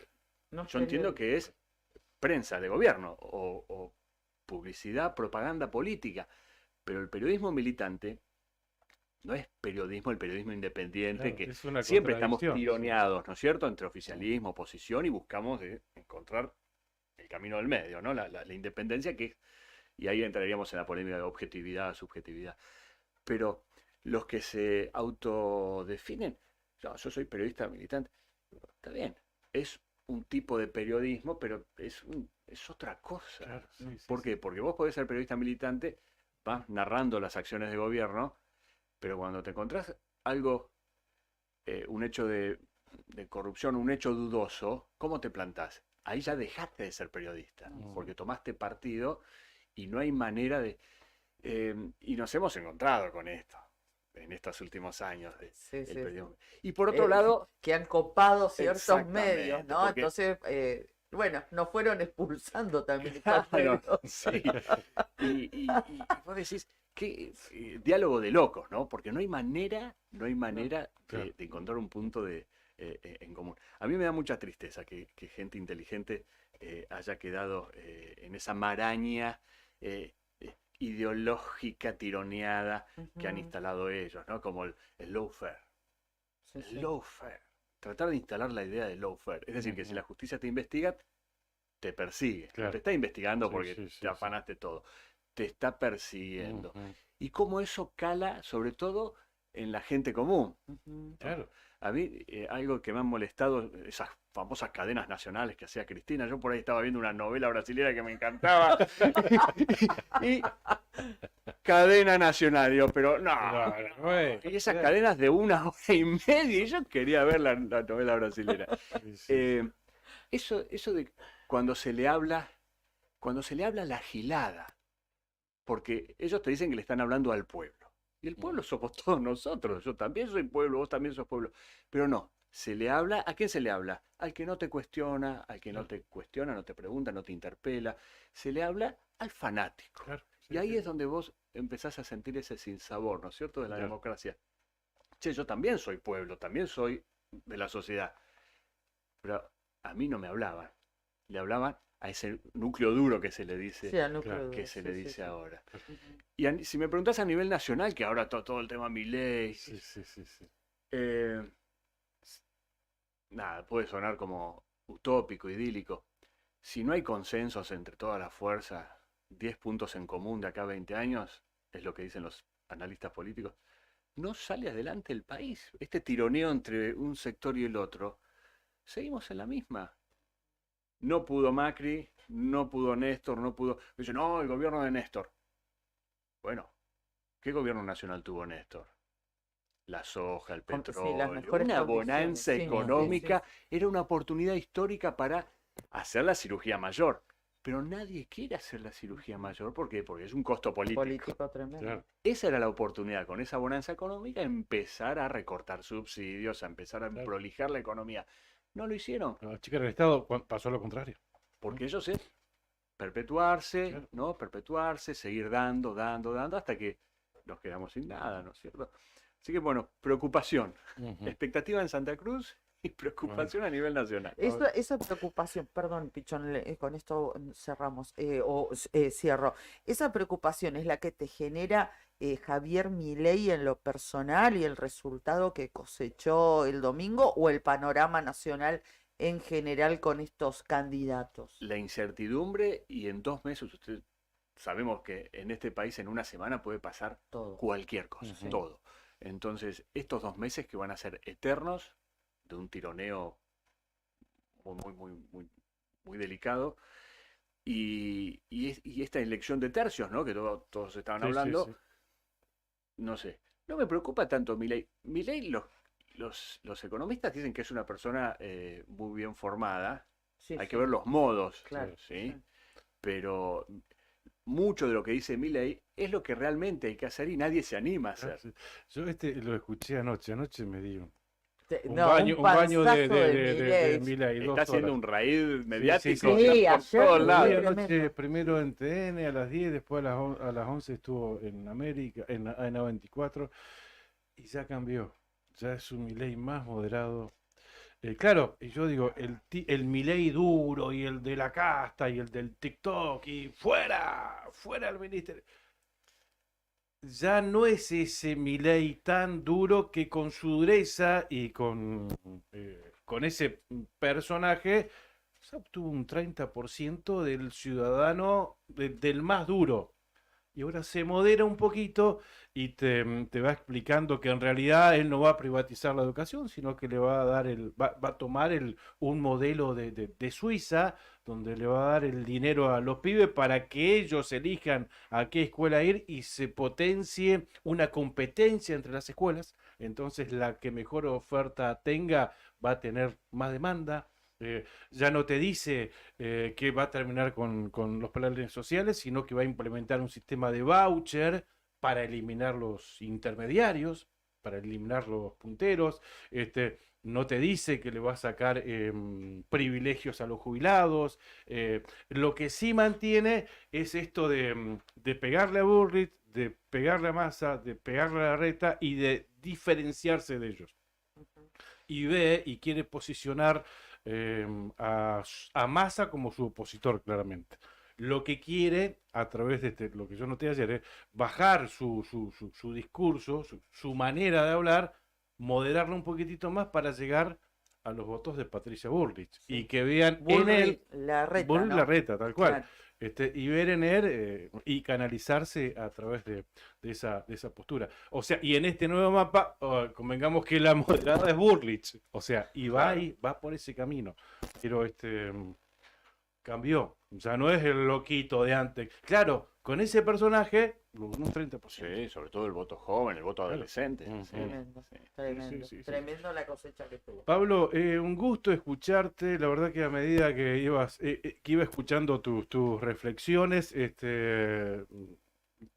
No es yo entiendo periodismo. que es prensa de gobierno o publicidad, propaganda política, pero el periodismo militante no es periodismo, el periodismo independiente, Claro, que es una siempre estamos contradicción, sí. tironeados, ¿no es cierto?, entre oficialismo, oposición, y buscamos encontrar el camino del medio, ¿no? La independencia que es, y ahí entraríamos en la polémica de objetividad, subjetividad. Pero los que se autodefinen, no, yo soy periodista militante, está bien, es un tipo de periodismo, pero es otra cosa. Claro, sí, sí, ¿Por sí. qué? Porque vos podés ser periodista militante, vas narrando las acciones de gobierno, pero cuando te encontrás algo, un hecho de corrupción, un hecho dudoso, ¿cómo te plantás? Ahí ya dejaste de ser periodista, porque tomaste partido y no hay manera de... y nos hemos encontrado con esto en estos últimos años Sí, del sí, periodismo. Y por otro lado, que han copado ciertos Exactamente, medios, ¿no? porque- Entonces, bueno, nos fueron expulsando también estos claro, medios. sí. Y vos decís, qué diálogo de locos, ¿no? Porque no hay manera claro. de encontrar un punto en común. A mí me da mucha tristeza que gente inteligente haya quedado en esa maraña ideológica tironeada que han Ujú. instalado ellos, ¿no? Como el lawfare. Sí, sí. El lawfare. Tratar de instalar la idea del lawfare. Es decir, que si Ujú. la justicia te investiga, te persigue. Claro. No te está investigando Sí, porque sí, sí, te sí. afanaste todo. Te está persiguiendo. Ujú. Y cómo eso cala, sobre todo, en la gente común. Ujú. Claro. A mí, algo que me han molestado, esas famosas cadenas nacionales que hacía Cristina. Yo por ahí estaba viendo una novela brasilera que me encantaba. y cadena nacional, digo, pero no. Claro, bueno, Y esas claro. cadenas de 1 hora y media, y yo quería ver la novela brasilera. Sí, sí, Eso de cuando se le habla la gilada, porque ellos te dicen que le están hablando al pueblo. Y el pueblo somos todos nosotros. Yo también soy pueblo, vos también sos pueblo. Pero no, se le habla, ¿a quién se le habla? Al que no te cuestiona, al que no te cuestiona, no te pregunta, no te interpela. Se le habla al fanático. claro, sí, Y ahí sí. es donde vos empezás a sentir ese sinsabor, ¿no es cierto?, de la Claro. democracia. Che, yo también soy pueblo, también soy de la sociedad. Pero a mí no me hablaban. Le hablaban a ese núcleo duro que se le dice, Sí, al núcleo Claro, duro, que se sí, le sí, dice sí. ahora. Ujú. Y si me preguntás a nivel nacional, que ahora todo el tema Milei, Sí, sí, sí, sí. eh, nada, puede sonar como utópico, idílico. Si no hay consensos entre todas las fuerzas, 10 puntos en común de acá a 20 años, es lo que dicen los analistas políticos, no sale adelante el país. Este tironeo entre un sector y el otro, seguimos en la misma. No pudo Macri, no pudo Néstor, no pudo... Dice, no, el gobierno de Néstor. Bueno, ¿qué gobierno nacional tuvo Néstor? La soja, el Con- sí, las petróleo, mejores una condiciones, bonanza sí, sí, económica, era una oportunidad histórica para hacer la cirugía mayor. Pero nadie quiere hacer la cirugía mayor, ¿por qué? Porque es un costo político. Político tremendo. Claro. Esa era la oportunidad, con esa bonanza económica, empezar a recortar subsidios, a empezar a Claro. prolijar la economía. No lo hicieron. La chica del Estado pasó lo contrario. porque ellos es perpetuarse, Claro. ¿no? Perpetuarse, seguir dando, hasta que nos quedamos sin nada, ¿no es cierto? Así que bueno, preocupación, Ujú. expectativa en Santa Cruz y preocupación a nivel nacional. Esa preocupación, perdón, Pichón, con esto cerramos, cierro. Esa preocupación es la que te genera Javier Milei en lo personal y el resultado que cosechó el domingo, o el panorama nacional en general con estos candidatos. La incertidumbre y en 2 meses, sabemos que en este país en una semana puede pasar Todo. cualquier cosa, Ujú. todo. Entonces, estos 2 meses que van a ser eternos, de un tironeo muy delicado, y esta elección de tercios, ¿no? Que todos estaban Sí, sí, hablando, sí. no sé, no me preocupa tanto Milei. Milei, los economistas dicen que es una persona muy bien formada, Sí, hay sí, que ver los modos, claro, ¿sí? sí. Pero mucho de lo que dice Milei es lo que realmente hay que hacer y nadie se anima a hacer. Sí. Yo lo escuché anoche me di un No, baño, un baño de panzazo de Milei. Milei, Está 2 haciendo horas. un raíz Sí, mediático sí. Sí, por ayer todos lo vi, lados. Anoche, tremendo. primero en TN a las 10, después a las 11 estuvo en América, en A24, y ya cambió. Ya es un Milei más moderado. Claro, y yo digo, el Milei duro y el de la casta y el del TikTok y fuera el ministerio. Ya no es ese Milei tan duro que con su dureza y con ese personaje se obtuvo un 30% del ciudadano, del más duro. Y ahora se modera un poquito y te va explicando que en realidad él no va a privatizar la educación, sino que le va a dar va a tomar un modelo de Suiza, donde le va a dar el dinero a los pibes para que ellos elijan a qué escuela ir y se potencie una competencia entre las escuelas. Entonces la que mejor oferta tenga va a tener más demanda. Ya no te dice que va a terminar con los planes sociales, sino que va a implementar un sistema de voucher para eliminar los intermediarios, para eliminar los punteros. No te dice que le va a sacar privilegios a los jubilados. Lo que sí mantiene es esto de pegarle a Bullrich, de pegarle a Massa, de pegarle a Larreta y de diferenciarse de ellos. Y ve y quiere posicionar a Massa como su opositor, claramente. Lo que quiere, a través de lo que yo noté ayer, es bajar su discurso, su manera de hablar, moderarlo un poquitito más para llegar a los votos de Patricia Bullrich. Sí. Y que vean en él, Larreta, Bullrich ¿no? Larreta, tal cual. Claro. Y ver en él y canalizarse a través de esa postura. O sea, y en este nuevo mapa, convengamos que la moderada es Bullrich. O sea, y va Claro. ahí, va por ese camino. Pero cambió. Ya no es el loquito de antes. Claro, con ese personaje, un 30%. Sí, sobre todo el voto joven, el voto Claro. adolescente. Ujú. Sí, Tremendo, sí. tremendo, sí. tremendo la cosecha que tuvo. Pablo, un gusto escucharte. La verdad que a medida que que iba escuchando tus reflexiones,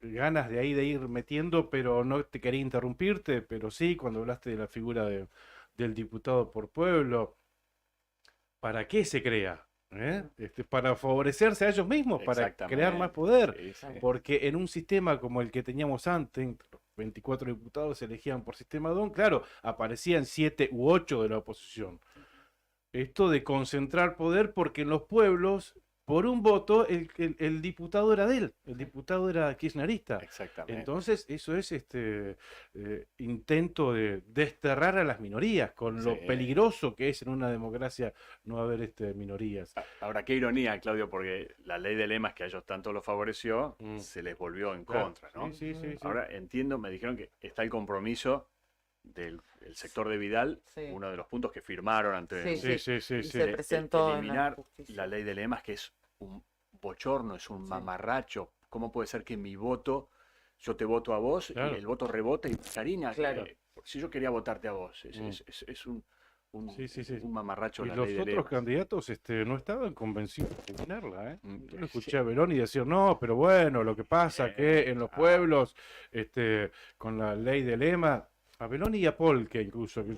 ganas de ahí de ir metiendo, pero no te quería interrumpirte, pero sí, cuando hablaste de la figura del diputado por pueblo, ¿para qué se crea? Para favorecerse a ellos mismos, para crear más Exactamente. poder. Sí, sí. Porque en un sistema como el que teníamos antes, los 24 diputados se elegían por sistema DON, claro, aparecían 7 u 8 de la oposición. Esto de concentrar poder, porque en los pueblos, por un voto, el diputado era de él, el diputado era kirchnerista. Exactamente. Entonces, eso es intento de desterrar a las minorías, con lo Sí. peligroso que es en una democracia no haber minorías. Ahora, qué ironía, Claudio, porque la ley de lemas que a ellos tanto los favoreció, se les volvió en Claro, contra, ¿no? sí. Ahora entiendo, me dijeron que está el compromiso del sector de Vidal, Sí. uno de los puntos que firmaron ante Sí, Sí. Y se de presentó en la eliminar justicia. la ley de lemas, que es un bochorno, es un Sí. mamarracho. ¿Cómo puede ser que mi voto, yo te voto a vos Claro. y el voto rebota y Karina, Claro. si yo quería votarte a vos, es un Sí. un mamarracho Y la los ley de otros lemas. candidatos no estaban convencidos de eliminarla. Yo lo Sí. escuché a Beloni decir, no, pero bueno, lo que pasa que en los pueblos, con la ley de lema, a Beloni y a Paul, que incluso, que